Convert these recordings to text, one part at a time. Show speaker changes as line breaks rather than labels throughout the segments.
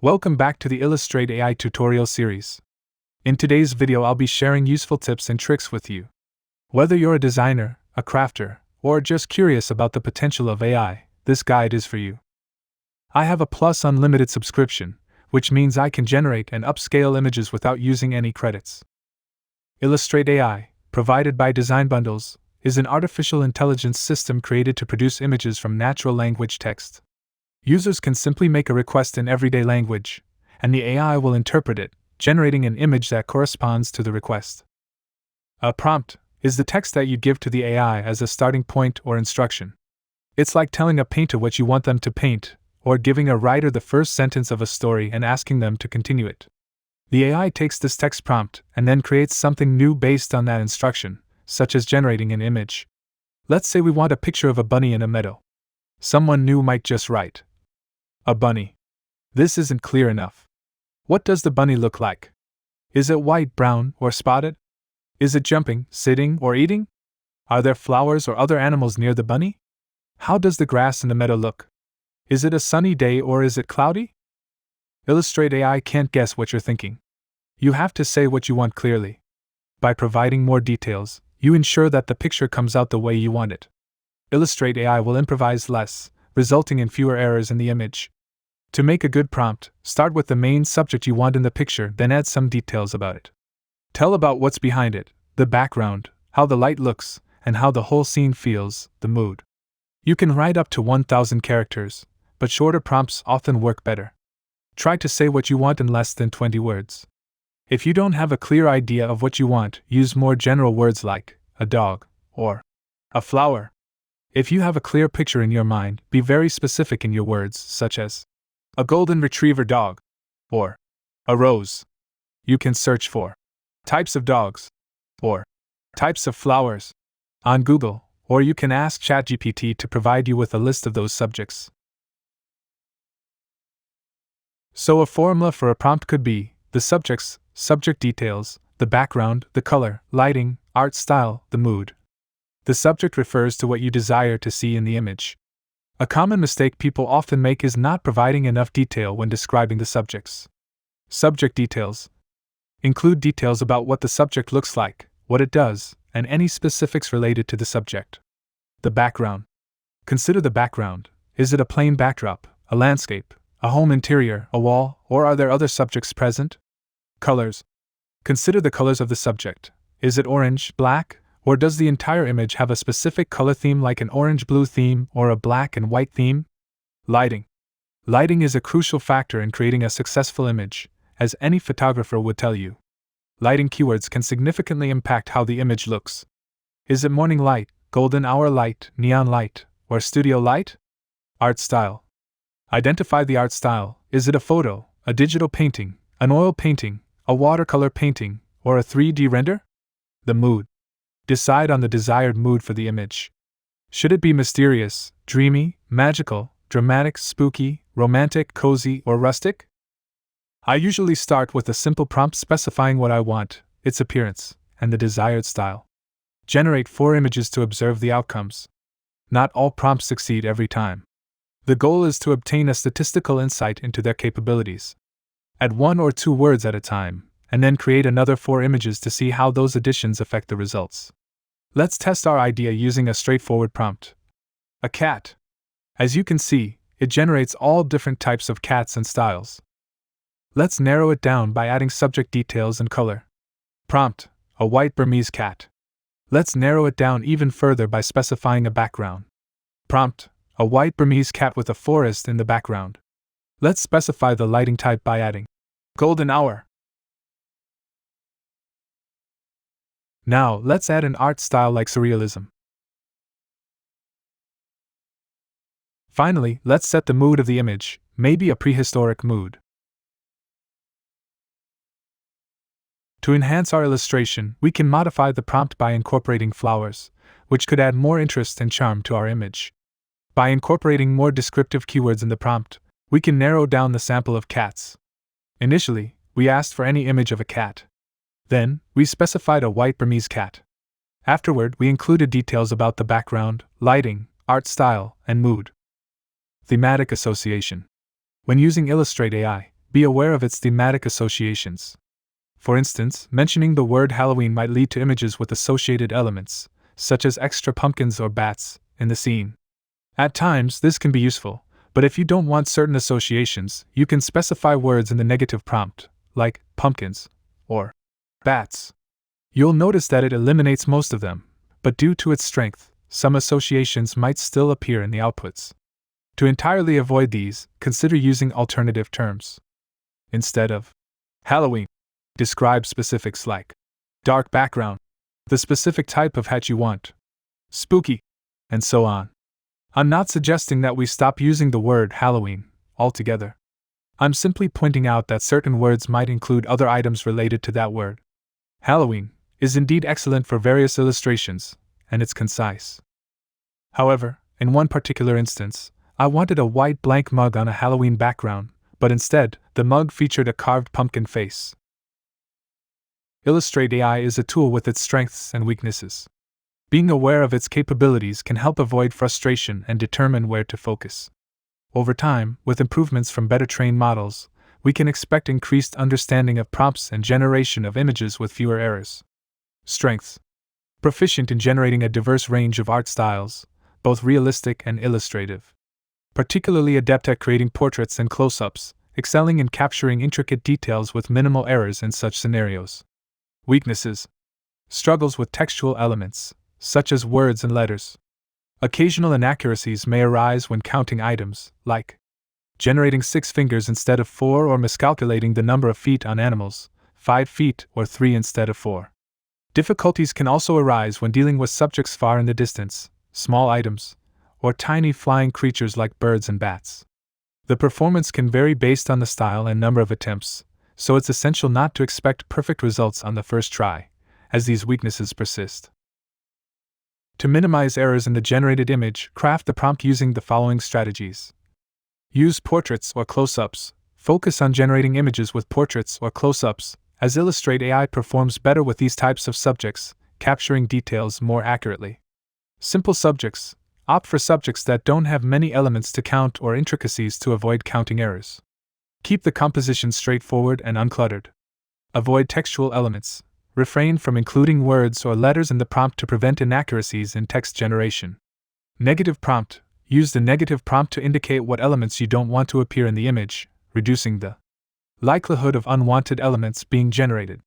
Welcome back to the Illustrate AI tutorial series. In today's video, I'll be sharing useful tips and tricks with you. Whether you're a designer, a crafter, or just curious about the potential of AI, this guide is for you. I have a Plus Unlimited subscription, which means I can generate and upscale images without using any credits. Illustrate AI, provided by designbundles, is an artificial intelligence system created to produce images from natural language text. Users can simply make a request in everyday language, and the AI will interpret it, generating an image that corresponds to the request. A prompt is the text that you give to the AI as a starting point or instruction. It's like telling a painter what you want them to paint, or giving a writer the first sentence of a story and asking them to continue it. The AI takes this text prompt and then creates something new based on that instruction, such as generating an image. Let's say we want a picture of a bunny in a meadow. Someone new might just write, "A bunny." This isn't clear enough. What does the bunny look like? Is it white, brown, or spotted? Is it jumping, sitting, or eating? Are there flowers or other animals near the bunny? How does the grass in the meadow look? Is it a sunny day or is it cloudy? Illustrate AI can't guess what you're thinking. You have to say what you want clearly. By providing more details, you ensure that the picture comes out the way you want it. Illustrate AI will improvise less, resulting in fewer errors in the image. To make a good prompt, start with the main subject you want in the picture, then add some details about it. Tell about what's behind it, the background, how the light looks, and how the whole scene feels, the mood. You can write up to 1,000 characters, but shorter prompts often work better. Try to say what you want in less than 20 words. If you don't have a clear idea of what you want, use more general words like a dog or a flower. If you have a clear picture in your mind, be very specific in your words, such as a golden retriever dog or a rose. You can search for types of dogs or types of flowers on Google, or you can ask ChatGPT to provide you with a list of those subjects. So a formula for a prompt could be the subjects, subject details, the background, the color, lighting, art style, the mood. The subject refers to what you desire to see in the image. A common mistake people often make is not providing enough detail when describing the subjects. Subject details include details about what the subject looks like, what it does, and any specifics related to the subject. The background. Consider the background. Is it a plain backdrop, a landscape, a home interior, a wall, or are there other subjects present? Colors. Consider the colors of the subject. Is it orange, black, or does the entire image have a specific color theme like an orange-blue theme or a black and white theme? Lighting. Lighting is a crucial factor in creating a successful image, as any photographer would tell you. Lighting keywords can significantly impact how the image looks. Is it morning light, golden hour light, neon light, or studio light? Art style. Identify the art style. Is it a photo, a digital painting, an oil painting, a watercolor painting, or a 3D render? The mood. Decide on the desired mood for the image. Should it be mysterious, dreamy, magical, dramatic, spooky, romantic, cozy, or rustic? I usually start with a simple prompt specifying what I want, its appearance, and the desired style. Generate 4 images to observe the outcomes. Not all prompts succeed every time. The goal is to obtain a statistical insight into their capabilities. Add 1 or 2 words at a time, and then create another 4 images to see how those additions affect the results. Let's test our idea using a straightforward prompt. A cat. As you can see, it generates all different types of cats and styles. Let's narrow it down by adding subject details and color. Prompt: a white Burmese cat. Let's narrow it down even further by specifying a background. Prompt: a white Burmese cat with a forest in the background. Let's specify the lighting type by adding golden hour. Now, let's add an art style like surrealism. Finally, let's set the mood of the image, maybe a prehistoric mood. To enhance our illustration, we can modify the prompt by incorporating flowers, which could add more interest and charm to our image. By incorporating more descriptive keywords in the prompt, we can narrow down the sample of cats. Initially, we asked for any image of a cat. Then, we specified a white Burmese cat. Afterward, we included details about the background, lighting, art style, and mood. Thematic association. When using Illustrate AI, be aware of its thematic associations. For instance, mentioning the word Halloween might lead to images with associated elements, such as extra pumpkins or bats, in the scene. At times, this can be useful, but if you don't want certain associations, you can specify words in the negative prompt, like pumpkins or bats. You'll notice that it eliminates most of them, but due to its strength, some associations might still appear in the outputs. To entirely avoid these, consider using alternative terms. Instead of Halloween, describe specifics like dark background, the specific type of hat you want, spooky, and so on. I'm not suggesting that we stop using the word Halloween altogether. I'm simply pointing out that certain words might include other items related to that word. Halloween is indeed excellent for various illustrations, and it's concise. However, in one particular instance, I wanted a white blank mug on a Halloween background, but instead, the mug featured a carved pumpkin face. Illustrate AI is a tool with its strengths and weaknesses. Being aware of its capabilities can help avoid frustration and determine where to focus. Over time, with improvements from better trained models, we can expect increased understanding of prompts and generation of images with fewer errors. Strengths: proficient in generating a diverse range of art styles, both realistic and illustrative. Particularly adept at creating portraits and close-ups, excelling in capturing intricate details with minimal errors in such scenarios. Weaknesses: struggles with textual elements, such as words and letters. Occasional inaccuracies may arise when counting items, like generating 6 fingers instead of 4 or miscalculating the number of feet on animals, 5 feet or 3 instead of 4. Difficulties can also arise when dealing with subjects far in the distance, small items, or tiny flying creatures like birds and bats. The performance can vary based on the style and number of attempts, so it's essential not to expect perfect results on the first try, as these weaknesses persist. To minimize errors in the generated image, craft the prompt using the following strategies. Use portraits or close-ups. Focus on generating images with portraits or close-ups, as Illustrate AI performs better with these types of subjects, capturing details more accurately. Simple subjects. Opt for subjects that don't have many elements to count or intricacies to avoid counting errors. Keep the composition straightforward and uncluttered. Avoid textual elements. Refrain from including words or letters in the prompt to prevent inaccuracies in text generation. Negative prompt. Use the negative prompt to indicate what elements you don't want to appear in the image, reducing the likelihood of unwanted elements being generated.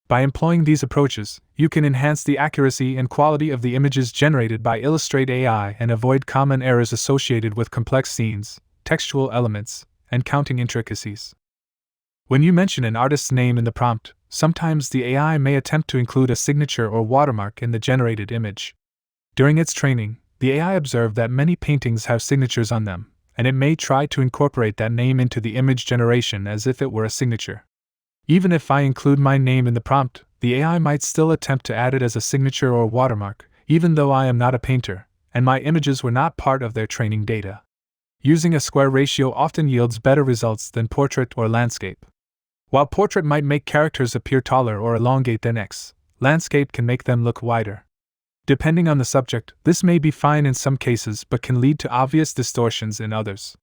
By employing these approaches, you can enhance the accuracy and quality of the images generated by Illustrate AI and avoid common errors associated with complex scenes, textual elements, and counting intricacies. When you mention an artist's name in the prompt, sometimes the AI may attempt to include a signature or watermark in the generated image. During its training, the AI observed that many paintings have signatures on them, and it may try to incorporate that name into the image generation as if it were a signature. Even if I include my name in the prompt, the AI might still attempt to add it as a signature or watermark, even though I am not a painter, and my images were not part of their training data. Using a square ratio often yields better results than portrait or landscape. While portrait might make characters appear taller or elongate their necks, landscape can make them look wider. Depending on the subject, this may be fine in some cases but can lead to obvious distortions in others.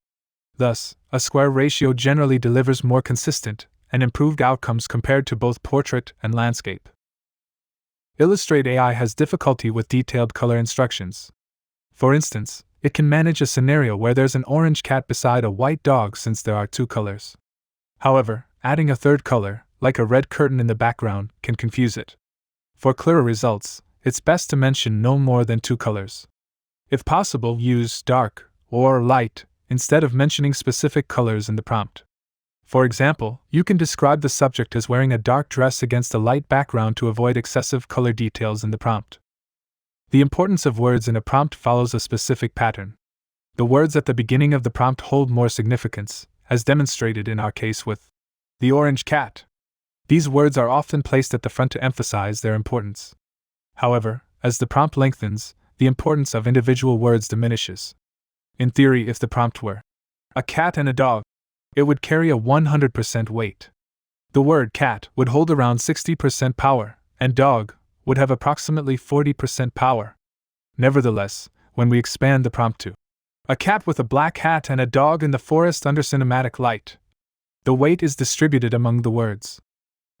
Thus, a square ratio generally delivers more consistent and improved outcomes compared to both portrait and landscape. Illustrate AI has difficulty with detailed color instructions. For instance, it can manage a scenario where there's an orange cat beside a white dog since there are 2 colors. However, adding a third color, like a red curtain in the background, can confuse it. For clearer results, it's best to mention no more than 2 colors. If possible, use dark or light instead of mentioning specific colors in the prompt. For example, you can describe the subject as wearing a dark dress against a light background to avoid excessive color details in the prompt. The importance of words in a prompt follows a specific pattern. The words at the beginning of the prompt hold more significance, as demonstrated in our case with the orange cat. These words are often placed at the front to emphasize their importance. However, as the prompt lengthens, the importance of individual words diminishes. In theory, if the prompt were a cat and a dog, it would carry a 100% weight. The word cat would hold around 60% power, and dog would have approximately 40% power. Nevertheless, when we expand the prompt to a cat with a black hat and a dog in the forest under cinematic light, The weight is distributed among the words.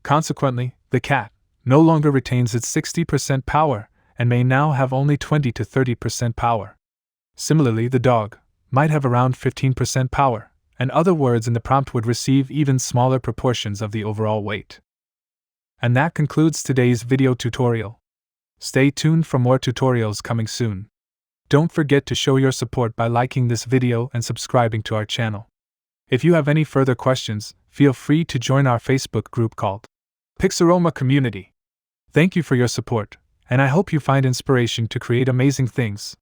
Consequently, the cat no longer retains its 60% power and may now have only 20 to 30% power. Similarly, the dog might have around 15% power, and other words in the prompt would receive even smaller proportions of the overall weight. And that concludes today's video tutorial. Stay tuned for more tutorials coming soon. Don't forget to show your support by liking this video and subscribing to our channel. If you have any further questions, feel free to join our Facebook group called Pixaroma Community. Thank you for your support, and I hope you find inspiration to create amazing things.